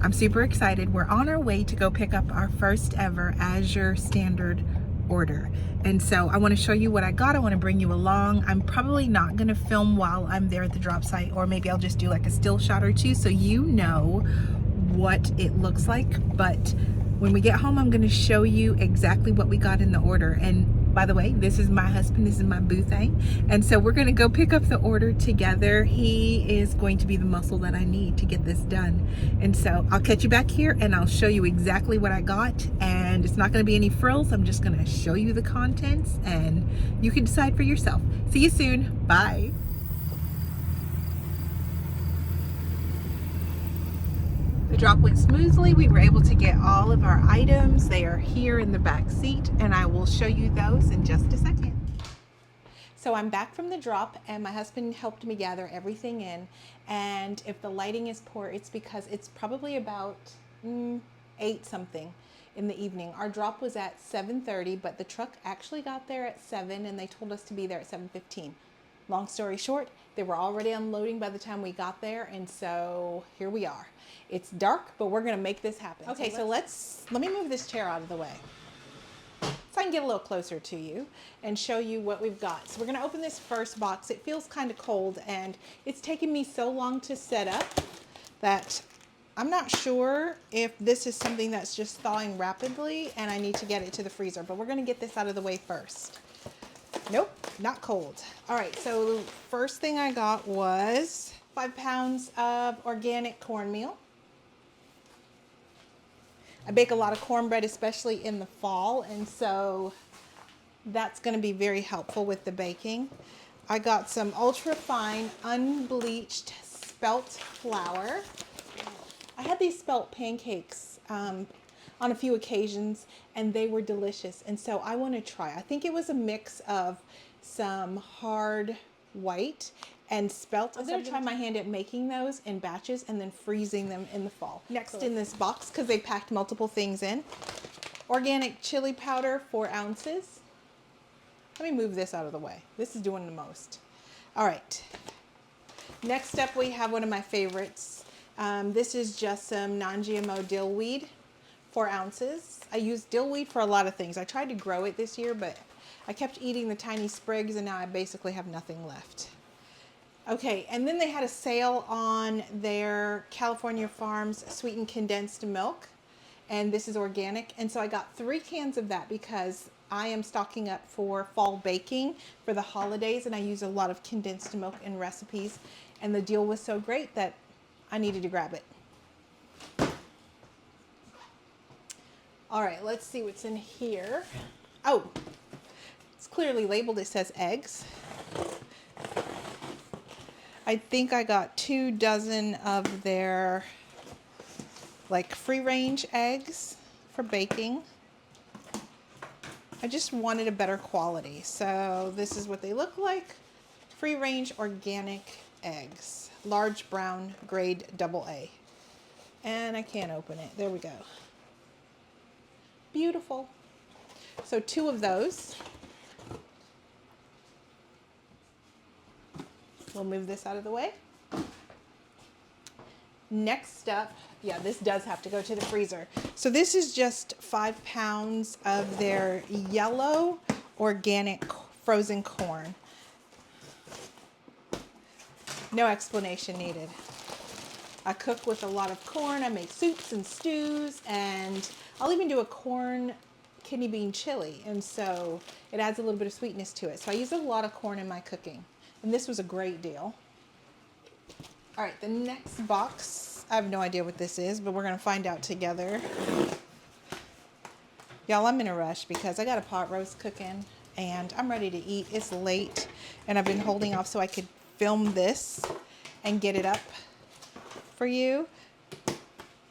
I'm super excited. We're on our way to go pick up our first ever Azure standard order. And so I want to show you what I got. I want to bring you along. I'm probably not going to film while I'm there at the drop site, or maybe I'll just do like a still shot or two so you know what it looks like. But when we get home, I'm going to show you exactly what we got in the order. And by the way, this is my husband, this is my boo thing. And so we're going to go pick up the order together. He is going to be the muscle that I need to get this done. And so I'll catch you back here and I'll show you exactly what I got. And it's not going to be any frills. I'm just going to show you the contents and you can decide for yourself. See you soon. Bye. The drop went smoothly. We were able to get all of our items. They are here in the back seat, and I will show you those in just a second. So I'm back from the drop, and my husband helped me gather everything in. And if the lighting is poor, it's because it's probably about 8 something in the evening. Our drop was at 7:30, but the truck actually got there at 7, and they told us to be there at 7:15. Long story short, they were already unloading by the time we got there, and so here we are. It's dark, but we're gonna make this happen. Okay, so let me move this chair out of the way so I can get a little closer to you and show you what we've got. So we're gonna open this first box. It feels kind of cold, and it's taken me so long to set up that I'm not sure if this is something that's just thawing rapidly and I need to get it to the freezer, but we're gonna get this out of the way first. Nope, not cold. All right, so the first thing I got was 5 pounds of organic cornmeal. I bake a lot of cornbread, especially in the fall, and so that's gonna be very helpful with the baking. I got some ultra fine, unbleached spelt flour. I had these spelt pancakes on a few occasions, and they were delicious, and so I want to try. I think it was a mix of some hard white and spelt. I'm going to try my hand at making those in batches and then freezing them in the fall. Next in this box, because they packed multiple things in, organic chili powder, 4 ounces. Let me move this out of the way. This is doing the most. All right. Next up, we have one of my favorites. This is just some non-GMO dill weed, 4 ounces. I use dill weed for a lot of things. I tried to grow it this year, but I kept eating the tiny sprigs, and now I basically have nothing left. Okay, and then they had a sale on their California Farms sweetened condensed milk, and this is organic, and so I got 3 cans of that because I am stocking up for fall baking for the holidays, and I use a lot of condensed milk in recipes, and the deal was so great that I needed to grab it. All right, let's see what's in here. Oh, it's clearly labeled. It says eggs. I think I got 2 dozen of their like free range eggs for baking. I just wanted a better quality. So this is what they look like. Free range organic eggs. Large brown grade AA. And I can't open it. There we go. Beautiful. So 2 of those. We'll move this out of the way. Next up, yeah, this does have to go to the freezer. So this is just 5 pounds of their yellow organic frozen corn. No explanation needed. I cook with a lot of corn. I make soups and stews, and I'll even do a corn kidney bean chili, and so it adds a little bit of sweetness to it. So I use a lot of corn in my cooking, and this was a great deal. All right, the next box, I have no idea what this is, but we're gonna find out together. Y'all, I'm in a rush because I got a pot roast cooking and I'm ready to eat. It's late and I've been holding off so I could film this and get it up for you.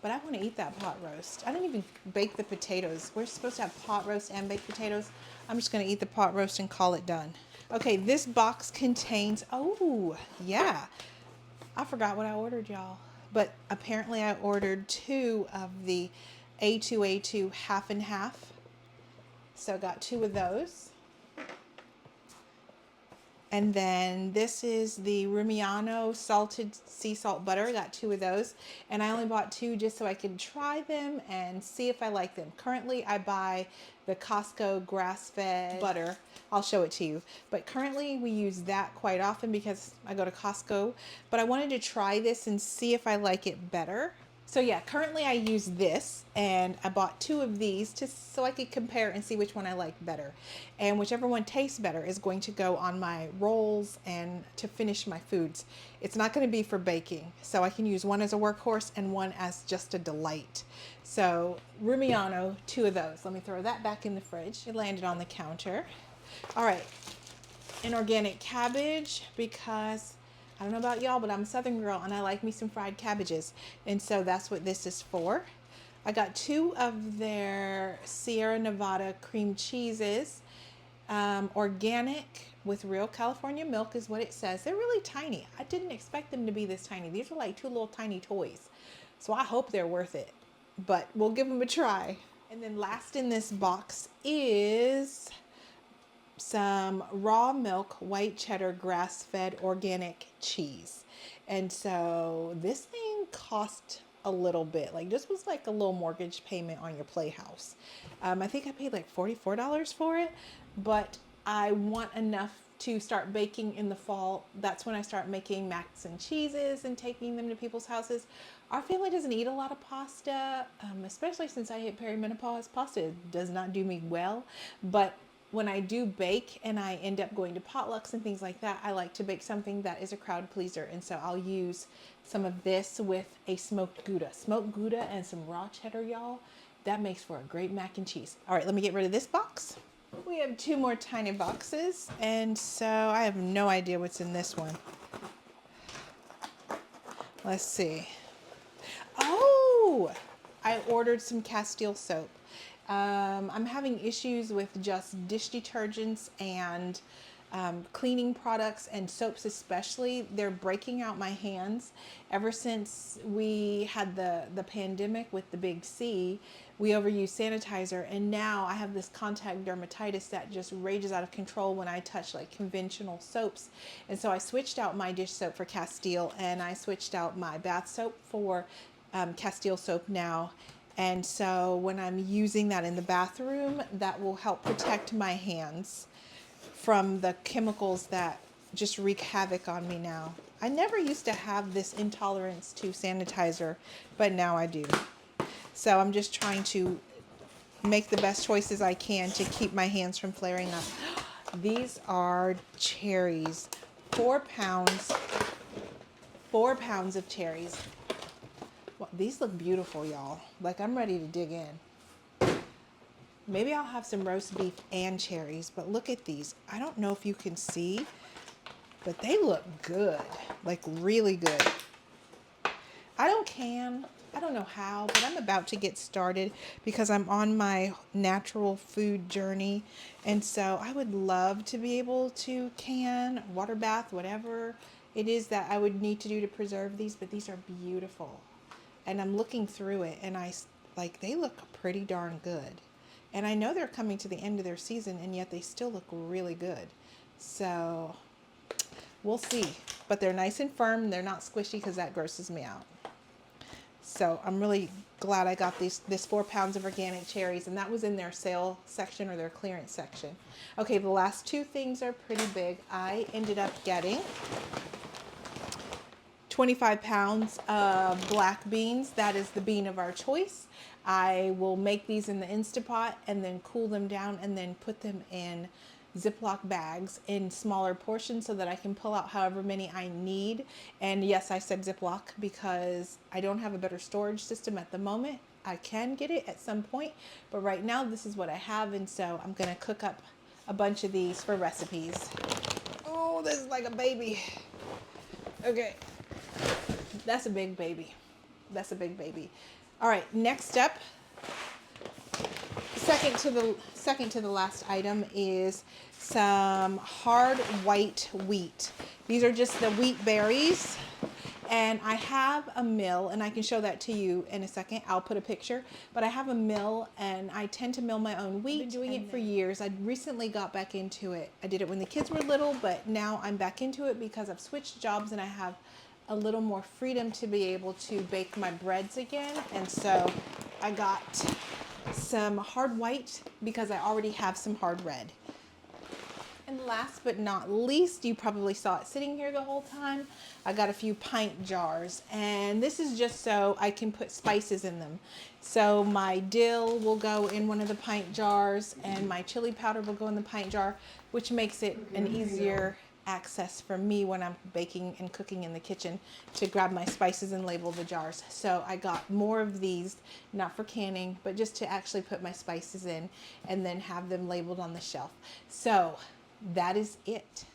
But I want to eat that pot roast. I didn't even bake the potatoes. We're supposed to have pot roast and baked potatoes. I'm just going to eat the pot roast and call it done. Okay, this box contains, oh, yeah. I forgot what I ordered, y'all. But apparently I ordered 2 of the A2A2 half and half. So I got 2 of those. And then this is the Rumiano salted sea salt butter. I got 2 of those. And I only bought 2 just so I could try them and see if I like them. Currently, I buy the Costco grass-fed butter. I'll show it to you. But currently, we use that quite often because I go to Costco. But I wanted to try this and see if I like it better. So yeah, currently I use this, and I bought 2 of these just so I could compare and see which one I like better. And whichever one tastes better is going to go on my rolls and to finish my foods. It's not going to be for baking, so I can use one as a workhorse and one as just a delight. So Rumiano, 2 of those. Let me throw that back in the fridge. It landed on the counter. All right, an organic cabbage because I don't know about y'all, but I'm a Southern girl and I like me some fried cabbages. And so that's what this is for. I got 2 of their Sierra Nevada cream cheeses. Organic with real California milk is what it says. They're really tiny. I didn't expect them to be this tiny. These are like 2 little tiny toys. So I hope they're worth it. But we'll give them a try. And then last in this box is some raw milk white cheddar grass-fed organic cheese. And so this thing cost a little bit. Like this was like a little mortgage payment on your playhouse. I think I paid like $44 for it, but I want enough to start baking in the fall. That's when I start making macs and cheeses and taking them to people's houses. Our family doesn't eat a lot of pasta, especially since I hit perimenopause. Pasta does not do me well, but when I do bake and I end up going to potlucks and things like that, I like to bake something that is a crowd pleaser. And so I'll use some of this with a smoked Gouda. Smoked Gouda and some raw cheddar, y'all. That makes for a great mac and cheese. All right, let me get rid of this box. We have 2 more tiny boxes. And so I have no idea what's in this one. Let's see. Oh, I ordered some Castile soap. I'm having issues with just dish detergents and cleaning products and soaps especially. They're breaking out my hands. Ever since we had the pandemic with the big C, we overuse sanitizer, and now I have this contact dermatitis that just rages out of control when I touch like conventional soaps. And so I switched out my dish soap for Castile, and I switched out my bath soap for Castile soap now. And so when I'm using that in the bathroom, that will help protect my hands from the chemicals that just wreak havoc on me now. I never used to have this intolerance to sanitizer, but now I do. So I'm just trying to make the best choices I can to keep my hands from flaring up. These are cherries. 4 pounds. 4 pounds of cherries. Well, these look beautiful, y'all. Like I'm ready to dig in. Maybe I'll have some roast beef and cherries, but look at these. I don't know if you can see, but they look good. Like really good. I don't know how, but I'm about to get started because I'm on my natural food journey. And so I would love to be able to can, water bath, whatever it is that I would need to do to preserve these, but these are beautiful. And I'm looking through it and they look pretty darn good. And I know they're coming to the end of their season, and yet they still look really good. So we'll see. But they're nice and firm. They're not squishy because that grosses me out. So I'm really glad I got this 4 pounds of organic cherries, and that was in their sale section or their clearance section. Okay, the last 2 things are pretty big. I ended up getting 25 pounds of black beans. That is the bean of our choice. I will make these in the Instapot and then cool them down and then put them in Ziploc bags in smaller portions so that I can pull out however many I need. And yes, I said Ziploc because I don't have a better storage system at the moment. I can get it at some point, but right now this is what I have, and so I'm gonna cook up a bunch of these for recipes. Oh, this is like a baby. Okay, that's a big baby. That's a big baby. All right, next up, second to the last item is some hard white wheat. These are just the wheat berries, And I have a mill, and I can show that to you in a second. I'll put a picture, but I have a mill, and I tend to mill my own wheat. I've been doing it for years. I recently got back into it. I did it when the kids were little, but now I'm back into it because I've switched jobs and I have a little more freedom to be able to bake my breads again. And so I got some hard white because I already have some hard red. And last but not least, you probably saw it sitting here the whole time, I got a few pint jars, and this is just so I can put spices in them. So my dill will go in one of the pint jars, and my chili powder will go in the pint jar, which makes it an easier access for me when I'm baking and cooking in the kitchen to grab my spices and label the jars. So I got more of these, not for canning, but just to actually put my spices in and then have them labeled on the shelf. So that is it.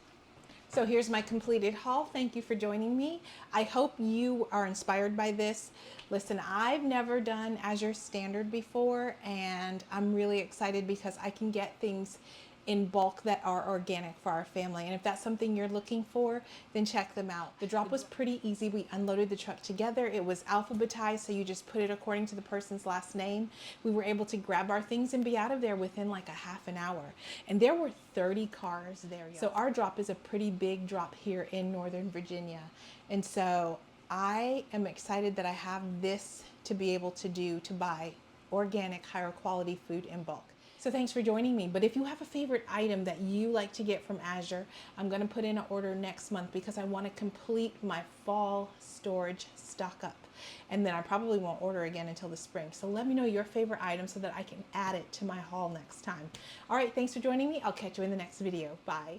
So here's my completed haul. Thank you for joining me. I hope you are inspired by this. Listen, I've never done Azure Standard before, and I'm really excited because I can get things in bulk that are organic for our family. And if that's something you're looking for, then check them out. The drop was pretty easy. We unloaded the truck together. It was alphabetized, so you just put it according to the person's last name. We were able to grab our things and be out of there within like a half an hour. And there were 30 cars there. So our drop is a pretty big drop here in Northern Virginia. And so I am excited that I have this to be able to do, to buy organic, higher quality food in bulk. So thanks for joining me. But if you have a favorite item that you like to get from Azure, I'm going to put in an order next month because I want to complete my fall storage stock up. And then I probably won't order again until the spring. So let me know your favorite item so that I can add it to my haul next time. All right, thanks for joining me. I'll catch you in the next video. Bye.